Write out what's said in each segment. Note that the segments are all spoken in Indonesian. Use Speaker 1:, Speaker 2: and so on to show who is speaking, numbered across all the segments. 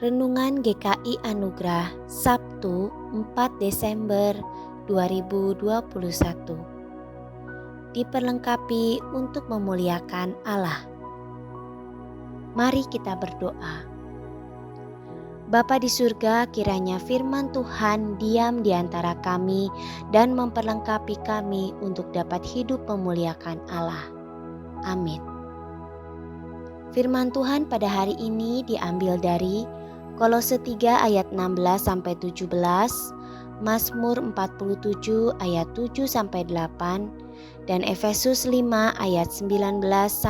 Speaker 1: Renungan GKI Anugerah Sabtu 4 Desember 2021. Diperlengkapi untuk memuliakan Allah. Mari kita berdoa. Bapa di surga, kiranya firman Tuhan diam di antara kami dan memperlengkapi kami untuk dapat hidup memuliakan Allah. Amin. Firman Tuhan pada hari ini diambil dari Kolose 3 ayat 16-17, Mazmur 47 ayat 7-8, dan Efesus 5 ayat 19-20.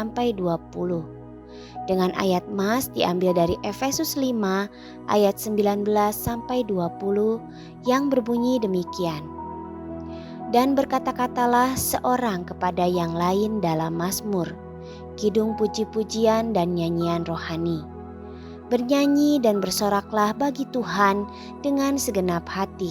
Speaker 1: Dengan ayat mas diambil dari Efesus 5 ayat 19-20 yang berbunyi demikian. Dan berkata-katalah seorang kepada yang lain dalam Mazmur, kidung puji-pujian dan nyanyian rohani. Bernyanyi dan bersoraklah bagi Tuhan dengan segenap hati.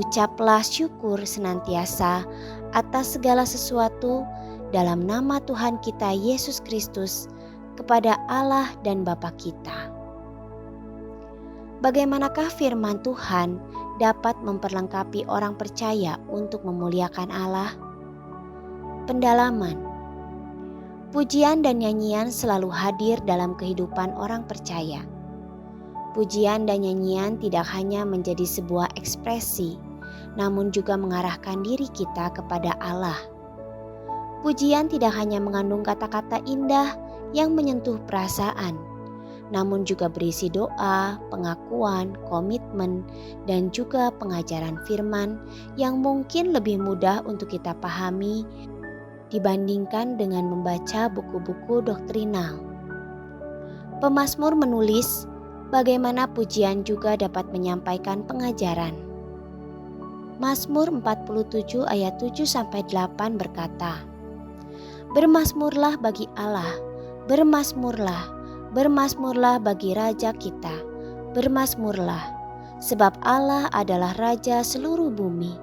Speaker 1: Ucaplah syukur senantiasa atas segala sesuatu dalam nama Tuhan kita Yesus Kristus kepada Allah dan Bapa kita. Bagaimanakah firman Tuhan dapat memperlengkapi orang percaya untuk memuliakan Allah? Pendalaman. Pujian dan nyanyian selalu hadir dalam kehidupan orang percaya. Pujian dan nyanyian tidak hanya menjadi sebuah ekspresi, namun juga mengarahkan diri kita kepada Allah. Pujian tidak hanya mengandung kata-kata indah yang menyentuh perasaan, namun juga berisi doa, pengakuan, komitmen, dan juga pengajaran firman yang mungkin lebih mudah untuk kita pahami dibandingkan dengan membaca buku-buku doktrinal. Pemazmur menulis bagaimana pujian juga dapat menyampaikan pengajaran. Mazmur 47 ayat 7-8 berkata, "Bermazmurlah bagi Allah, bermazmurlah, bermazmurlah bagi Raja kita, bermazmurlah, sebab Allah adalah Raja seluruh bumi,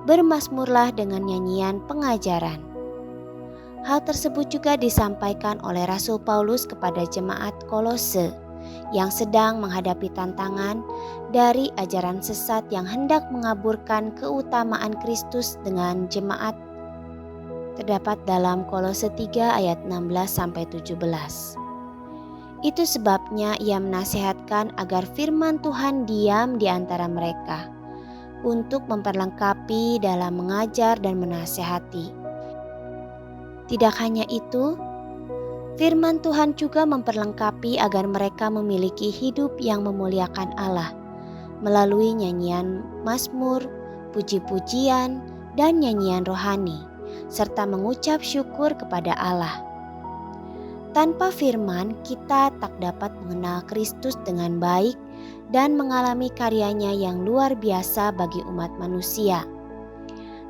Speaker 1: bermazmurlah dengan nyanyian pengajaran." Hal tersebut juga disampaikan oleh Rasul Paulus kepada jemaat Kolose yang sedang menghadapi tantangan dari ajaran sesat yang hendak mengaburkan keutamaan Kristus dengan jemaat. Terdapat dalam Kolose 3 ayat 16-17. Itu sebabnya ia menasihatkan agar firman Tuhan diam di antara mereka untuk memperlengkapi dalam mengajar dan menasihati. Tidak hanya itu, firman Tuhan juga memperlengkapi agar mereka memiliki hidup yang memuliakan Allah melalui nyanyian mazmur, puji-pujian, dan nyanyian rohani, serta mengucap syukur kepada Allah. Tanpa firman, kita tak dapat mengenal Kristus dengan baik dan mengalami karyanya yang luar biasa bagi umat manusia.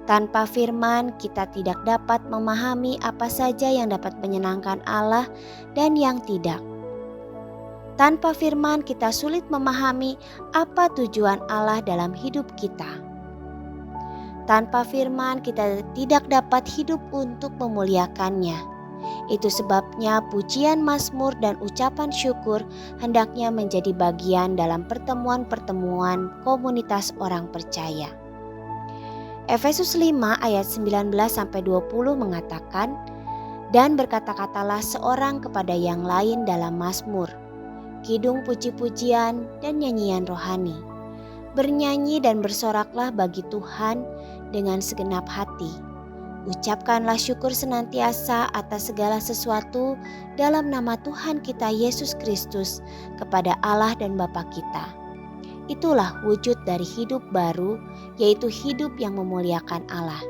Speaker 1: Tanpa firman, kita tidak dapat memahami apa saja yang dapat menyenangkan Allah dan yang tidak. Tanpa firman, kita sulit memahami apa tujuan Allah dalam hidup kita. Tanpa firman, kita tidak dapat hidup untuk memuliakannya. Itu sebabnya pujian mazmur dan ucapan syukur hendaknya menjadi bagian dalam pertemuan-pertemuan komunitas orang percaya. Efesus 5 ayat 19-20 mengatakan, "Dan berkata-katalah seorang kepada yang lain dalam mazmur, kidung puji-pujian dan nyanyian rohani. Bernyanyi dan bersoraklah bagi Tuhan dengan segenap hati. Ucapkanlah syukur senantiasa atas segala sesuatu dalam nama Tuhan kita Yesus Kristus kepada Allah dan Bapa kita." Itulah wujud dari hidup baru, yaitu hidup yang memuliakan Allah.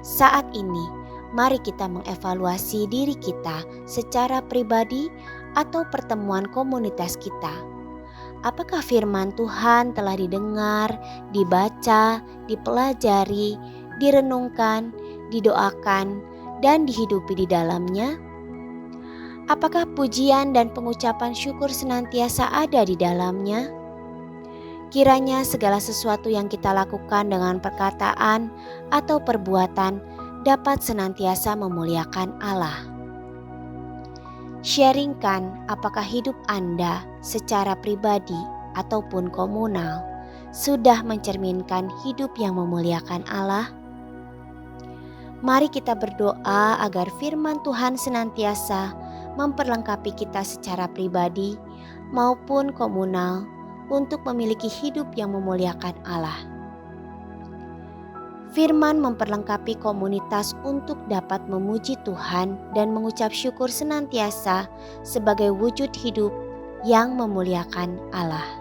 Speaker 1: Saat ini, mari kita mengevaluasi diri kita secara pribadi atau pertemuan komunitas kita. Apakah firman Tuhan telah didengar, dibaca, dipelajari, direnungkan, didoakan, dan dihidupi di dalamnya? Apakah pujian dan pengucapan syukur senantiasa ada di dalamnya? Kiranya segala sesuatu yang kita lakukan dengan perkataan atau perbuatan dapat senantiasa memuliakan Allah. Sharingkan apakah hidup Anda secara pribadi ataupun komunal, sudah mencerminkan hidup yang memuliakan Allah? Mari kita berdoa agar firman Tuhan senantiasa memperlengkapi kita secara pribadi maupun komunal untuk memiliki hidup yang memuliakan Allah. Firman memperlengkapi komunitas untuk dapat memuji Tuhan dan mengucap syukur senantiasa sebagai wujud hidup yang memuliakan Allah.